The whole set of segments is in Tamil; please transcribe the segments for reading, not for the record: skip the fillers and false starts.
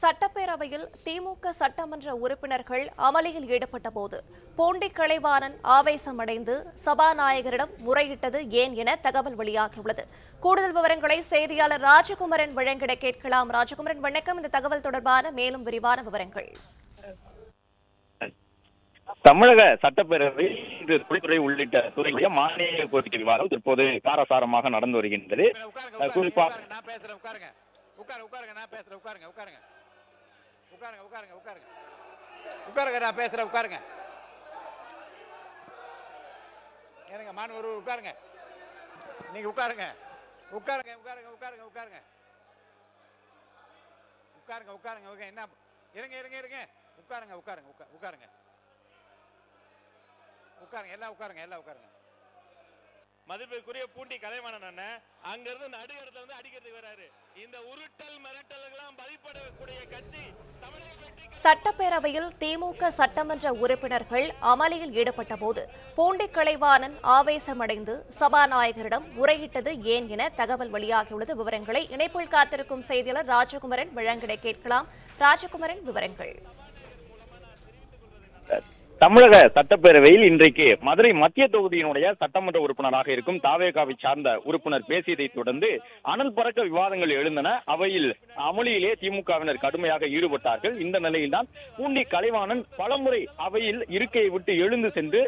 சட்டப்பேரவையில் திமுக சட்டமன்ற உறுப்பினர்கள் அமளியில் ஈடுபட்ட போது பூண்டி கலைவாணன் ஆவேசமடைந்து சபாநாயகரிடம் முறையிட்டது ஏன் என தகவல் வெளியாகியுள்ளது. கூடுதல் விவரங்களை செய்தியாளர் ராஜகுமரன் வழங்கிட கேட்கலாம். ராஜகுமரன் வணக்கம். இந்த தகவல் தொடர்பான மேலும் விரிவான விவரங்கள். தமிழக சட்டப்பேரவை இன்று தொழில்துறை உள்ளிட்ட துறைகளுடைய மானிய கோரிக்கை விவாதம் தற்போது காரசாரமாக நடந்து வருகின்றது. குறிப்பாக மதிப்பிற்குரிய பூண்டி கலைவாணன் அண்ணன் அங்கிருந்து நடுகடத்துல வந்து அடிக்கிறதுக்கு வராரு. இந்த உருட்டல் மிரட்டல்களாம் பதிப்படக்கூடிய கட்சி சட்டப்பேரவையில் திமுக சட்டமன்ற உறுப்பினர்கள் அமளியில் ஈடுபட்ட போது பூண்டி கலைவாணன் ஆவேசமடைந்து சபாநாயகரிடம் முறையிட்டது ஏன் என தகவல் வெளியாகியுள்ளது. விவரங்களை இணைப்பில் காத்திருக்கும் செய்தியாளர் ராஜகுமரன் வழங்கிட கேட்கலாம். ராஜகுமரன், விவரங்கள். தமிழக சட்டப்பேரவையில் இன்றைக்கு மதுரை மத்திய தொகுதியினுடைய சட்டமன்ற உறுப்பினராக இருக்கும் தாவேகாவை சார்ந்த உறுப்பினர் பேசியதை தொடர்ந்து அனல் பறக்க விவாதங்கள் எழுந்தன. அவையில் அமளியிலே திமுகவினர் கடுமையாக ஈடுபட்டார்கள். இந்த நிலையில்தான் பூண்டி கலைவாணன் பலமுறை அவையில் இருக்கையை விட்டு எழுந்து சென்று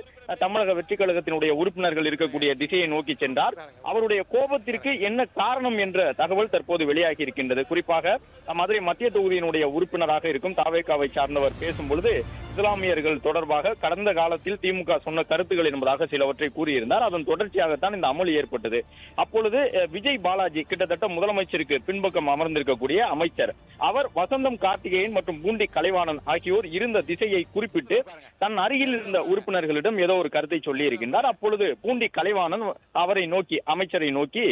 தமிழக வெற்றி கழகத்தினுடைய உறுப்பினர்கள் இருக்கக்கூடிய திசையை நோக்கி சென்றார். அவருடைய கோபத்திற்கு என்ன காரணம் என்ற தகவல் தற்போது வெளியாகி இருக்கின்றது. குறிப்பாக மதுரை மத்திய தொகுதியினுடைய உறுப்பினராக இருக்கும் தாவேகாவை சார்ந்தவர் பேசும்பொழுது இஸ்லாமியர்கள் தொடர்பாக கடந்த காலத்தில் திமுக சொன்ன கருத்துக்கள் என்பதாக சிலவற்றை கூறியிருந்தார். அதன் தொடர்ச்சியாகத்தான் இந்த அமளி ஏற்பட்டது. அப்பொழுது விஜய் பாலாஜி, கிட்டத்தட்ட முதலமைச்சருக்கு பின்பக்கம் அமர்ந்திருக்கக்கூடிய அமைச்சர், அவர் வசந்தம் கார்த்திகேயன் மற்றும் பூண்டி கலைவாணன் ஆகியோர் இருந்த திசையை குறிப்பிட்டு தன் அருகில் இருந்த உறுப்பினர்களிடம் ஏதோ ஒரு கருத்தை சொல்லி இருக்கின்றார். அப்பொழுது பூண்டி கலைவாணன் அவரை நோக்கி, அமைச்சரை நோக்கி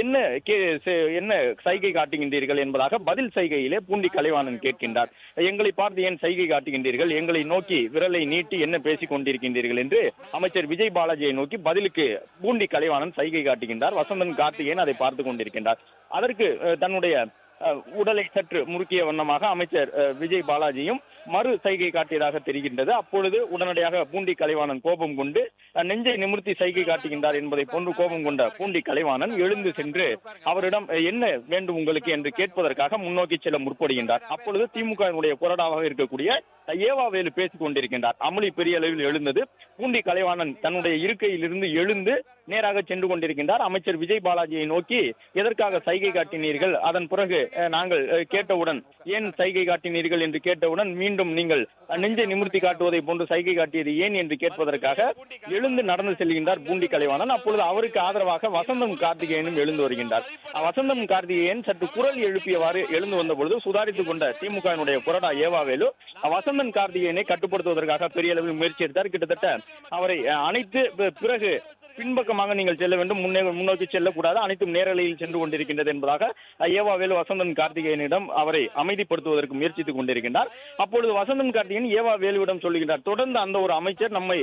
என்ன சைகை காட்டுகின்றீர்கள் என்பதாக பதில் சைகையிலே பூண்டி கலைவாணன் கேட்கின்றார். எங்களை பார்த்து ஏன் சைகை காட்டுகின்றீர்கள், எங்களை நோக்கி விரலை நீட்டி என்ன பேசிக் கொண்டிருக்கின்றீர்கள் என்று அமைச்சர் விஜய் பாலாஜியை நோக்கி பதிலுக்கு பூண்டி கலைவாணன் சைகை காட்டுகின்றார். வசந்தன் கார்த்திகேயன் அதை பார்த்துக் கொண்டிருக்கின்றார். அதற்கு தன்னுடைய உடலை சற்று முறுக்கிய வண்ணமாக அமைச்சர் விஜய் பாலாஜியும் மறு சைகை காட்டியதாக தெரிகின்றது. அப்பொழுது உடனடியாக பூண்டி கலைவாணன் கோபம் கொண்டு நெஞ்சை நிமிர்த்தி சைகை காட்டுகின்றார் என்பதை போன்று கோபம் கொண்ட பூண்டி கலைவாணன் எழுந்து சென்று அவரிடம் என்ன வேண்டும் உங்களுக்கு என்று கேட்பதற்காக முன்னோக்கி செல்ல முற்படுகின்றார். அப்பொழுது திமுகவினுடைய கொறடாவாக இருக்கக்கூடிய ஏவாவேலு பேசிக் கொண்டிருக்கின்றார். அமளி பெரிய அளவில் எழுந்தது. பூண்டி கலைவாணன் தன்னுடைய இருக்கையில் இருந்து எழுந்து நேராக சென்று கொண்டிருக்கின்றார். அமைச்சர் விஜய் பாலாஜியை நோக்கி எதற்காக சைகை காட்டினீர்கள், அதன் பிறகு நாங்கள் கேட்டவுடன் ஏன் சைகை காட்டினீர்கள் என்று கேட்டவுடன் மீண்டும் நீங்கள் நெஞ்சை நிமிர்த்தி காட்டுவதை போன்று சைகை காட்டியது ஏன் என்று கேட்பதற்காக எழுந்து நடந்து செல்கின்றார் பூண்டி கலைவாணன். அப்பொழுது அவருக்கு ஆதரவாக வசந்தம் கார்த்திகேயனும் எழுந்து வருகின்றார். வசந்தம் கார்த்திகேயன் சற்று குரல் எழுப்பியவாறு எழுந்து வந்த பொழுது சுதாரித்துக் கொண்ட திமுகவினுடைய கொறடா ஏவாவேலு வசந்தன் கார்த்திகேயனை கட்டுப்படுத்துவதற்காக பெரிய அளவில் முயற்சி எடுத்தார். கிட்டத்தட்ட அவரை அனைத்து பிறகு பின்பக்கமாக நீங்கள் செல்ல வேண்டும், முன்னோக்கி செல்லக்கூடாது, அனைத்தும் நேரலையில் சென்று கொண்டிருக்கின்றது என்பதாக ஏவாவேலு வசந்தன் கார்த்திகேயனிடம் அவரை அமைதிப்படுத்துவதற்கு முயற்சித்துக் கொண்டிருக்கின்றார். அப்பொழுது வசந்தன் கார்த்திகேயன் ஏவாவேலுவிடம் சொல்லுகின்றார், தொடர்ந்து அந்த ஒரு அமைச்சர் நம்மை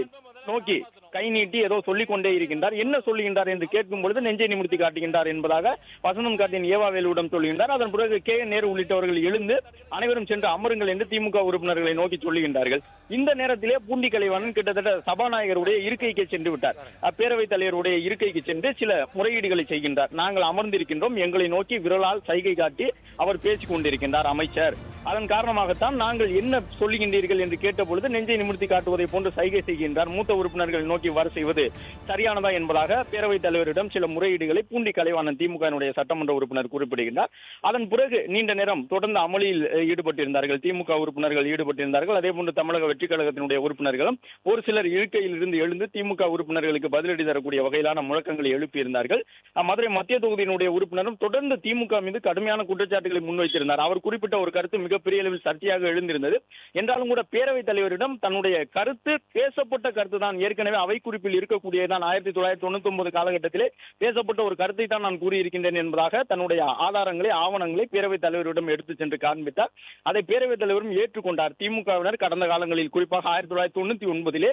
நோக்கி கை நீட்டி ஏதோ சொல்லிக் கொண்டே இருக்கின்றார், என்ன சொல்லுகின்றார் என்று கேட்கும் பொழுது நெஞ்சை நிமிர்த்தி காட்டுகின்றார் என்பதாக வசந்தம் கார்த்திகேயன் ஏவாவேலுவிடம் சொல்லுகின்றார். அதன் பிறகு கே நேரு உள்ளிட்டவர்கள் எழுந்து அனைவரும் சென்று அமருங்கள் என்று திமுக உறுப்பினர்களை நோக்கி சொல்லுகின்றார்கள். இந்த நேரத்திலே பூண்டி கலைவாணன் கிட்டத்தட்ட சபாநாயகருடைய இருக்கைக்கு சென்று விட்டார். பேரவைத் தலைவருடைய இருக்கைக்கு சென்று சில முறையீடுகளை செய்கின்றார். நாங்கள் அமர்ந்திருக்கின்றோம், எங்களை நோக்கி விரலால் சைகை காட்டி அவர் பேசிக் கொண்டிருக்கின்றார் அமைச்சர். அதன் காரணமாகத்தான் நாங்கள் என்ன சொல்லுகின்றீர்கள் என்று கேட்ட பொழுது நெஞ்சை நிமிர்த்தி காட்டுவதை போன்று சைகை செய்கின்றார். மூத்த உறுப்பினர்கள் நோக்கி வர செய்வது சரியானதா என்பதாக பேரவைத் தலைவரிடம் சில முறையீடுகளை பூண்டி கலைவாணன் திமுகவினுடைய சட்டமன்ற உறுப்பினர் குறிப்பிடுகின்றார். அதன் பிறகு நீண்ட நேரம் தொடர்ந்து அமளியில் ஈடுபட்டிருந்தார்கள், திமுக உறுப்பினர்கள் ஈடுபட்டிருந்தார்கள். அதே போன்று தமிழக வெற்றி கழகத்தினுடைய உறுப்பினர்களும் ஒரு சிலர் இருக்கையில் இருந்து எழுந்து திமுக உறுப்பினர்களுக்கு பதிலடி தரக்கூடிய வகையிலான முழக்கங்களை எழுப்பியிருந்தார்கள். மதுரை மத்திய தொகுதியினுடைய உறுப்பினரும் தொடர்ந்து திமுக மீது கடுமையான குற்றச்சாட்டுகளை முன்வைத்திருந்தார். அவர் குறிப்பிட்ட ஒரு கருத்து மிகப்பெரிய அளவில் சர்ச்சையாக எழுந்திருந்தது. என்றாலும் கூட பேரவைத் தலைவரிடம் தன்னுடைய கருத்து பேசப்பட்ட கருத்து தான், ஏற்கனவே அவை குறிப்பில் இருக்கக்கூடியதான், 1999 காலகட்டத்திலே பேசப்பட்ட ஒரு கருத்தை தான் நான் கூறியிருக்கின்றேன் என்பதாக தன்னுடைய ஆதாரங்களை ஆவணங்களை பேரவைத் தலைவரிடம் எடுத்து சென்று காண்பித்தார். அதை பேரவைத் தலைவரும் ஏற்றுக்கொண்டார். திமுகவினர் கடந்த காலங்களில் குறிப்பாக 1999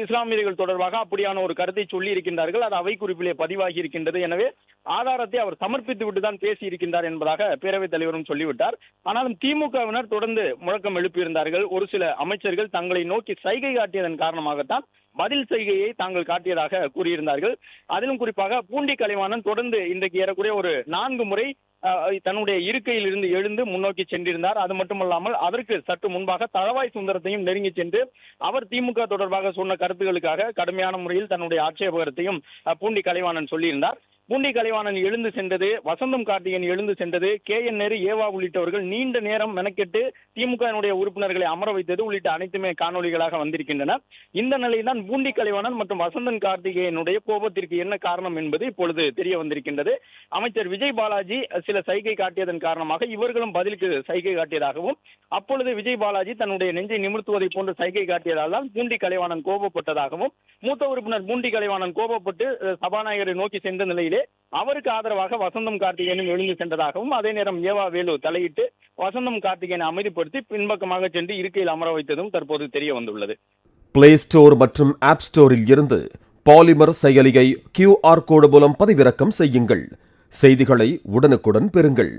இஸ்லாமியர்கள் தொடர்பாக அப்படியான ஒரு கருத்தை சொல்லி இருக்கின்றார்கள், அது அவை குறிப்பிலே பதிவாகி இருக்கின்றது. எனவே ஆதாரத்தை அவர் சமர்ப்பித்து விட்டுதான் பேசி இருக்கின்றார் என்பதாக பேரவைத் தலைவரும் சொல்லிவிட்டார். ஆனாலும் திமுக திமுகவினர் தொடர்ந்து முழக்கம் எழுப்பியிருந்தார்கள். ஒரு சில அமைச்சர்கள் தங்களை நோக்கி சைகை காட்டியதன் காரணமாகத்தான் பதில் செய்கையை தாங்கள் காட்டியதாக கூறியிருந்தார்கள். அதிலும் குறிப்பாக பூண்டி கலைவாணன் தொடர்ந்து இன்றைக்கு ஏறக்குறைய ஒரு 4 முறை தன்னுடைய இருக்கையில் இருந்து எழுந்து முன்னோக்கி சென்றிருந்தார். அது மட்டுமல்லாமல் அதற்கு சற்று முன்பாக தளவாய் சுந்தரத்தையும் நெருங்கி சென்று அவர் திமுக தொடர்பாக சொன்ன கருத்துக்களுக்காக கடுமையான முறையில் தன்னுடைய ஆட்சேபகரத்தையும் பூண்டி கலைவாணன் சொல்லியிருந்தார். பூண்டி கலைவாணன் எழுந்து சென்றது, வசந்தம் கார்த்திகேயன் எழுந்து சென்றது, KN நேரு, ஏவா உள்ளிட்டவர்கள் நீண்ட நேரம் மெனக்கெட்டு திமுக அமர்வுகளை அமர வைத்தது உள்ளிட்ட அனைத்துமே காணொலிகளாக வந்திருக்கின்றன. இந்த நிலையில்தான் பூண்டி கலைவாணன் மற்றும் வசந்தன் கார்த்திகேயனுடைய கோபத்திற்கு என்ன காரணம் என்பது இப்பொழுது தெரிய வந்திருக்கின்றது. அமைச்சர் விஜய் பாலாஜி சில சைகை காட்டியதன் காரணமாக இவர்களும் பதிலுக்கு சைகை காட்டியதாகவும், அப்பொழுது விஜய் பாலாஜி தன்னுடைய நெஞ்சை நிமிர்த்துவதை போன்று சைகை காட்டியதால் தான் பூண்டி கலைவாணன் கோபப்பட்டதாகவும், மூத்த உறுப்பினர் பூண்டி கலைவாணன் கோபப்பட்டு சபாநாயகரை நோக்கி சென்ற நிலையிலே அவருக்கு ஆதரவாக வசந்தம் கார்த்திகேயனும் எழுந்து சென்றதாகவும், அதே நேரம் ஏவா வேலு தலையிட்டு வசந்தம் கார்த்திகேயனை அமைதிப்படுத்தி பின்பக்கமாக சென்று இருக்கையில் அமர வைத்ததும் தற்போது தெரிய வந்துள்ளது. பிளே ஸ்டோர் மற்றும் ஆப் ஸ்டோரில் இருந்து பாலிமர் செயலியை QR கோடு மூலம் பதிவிறக்கம் செய்யுங்கள். செய்திகளை உடனுக்குடன் பெறுங்கள்.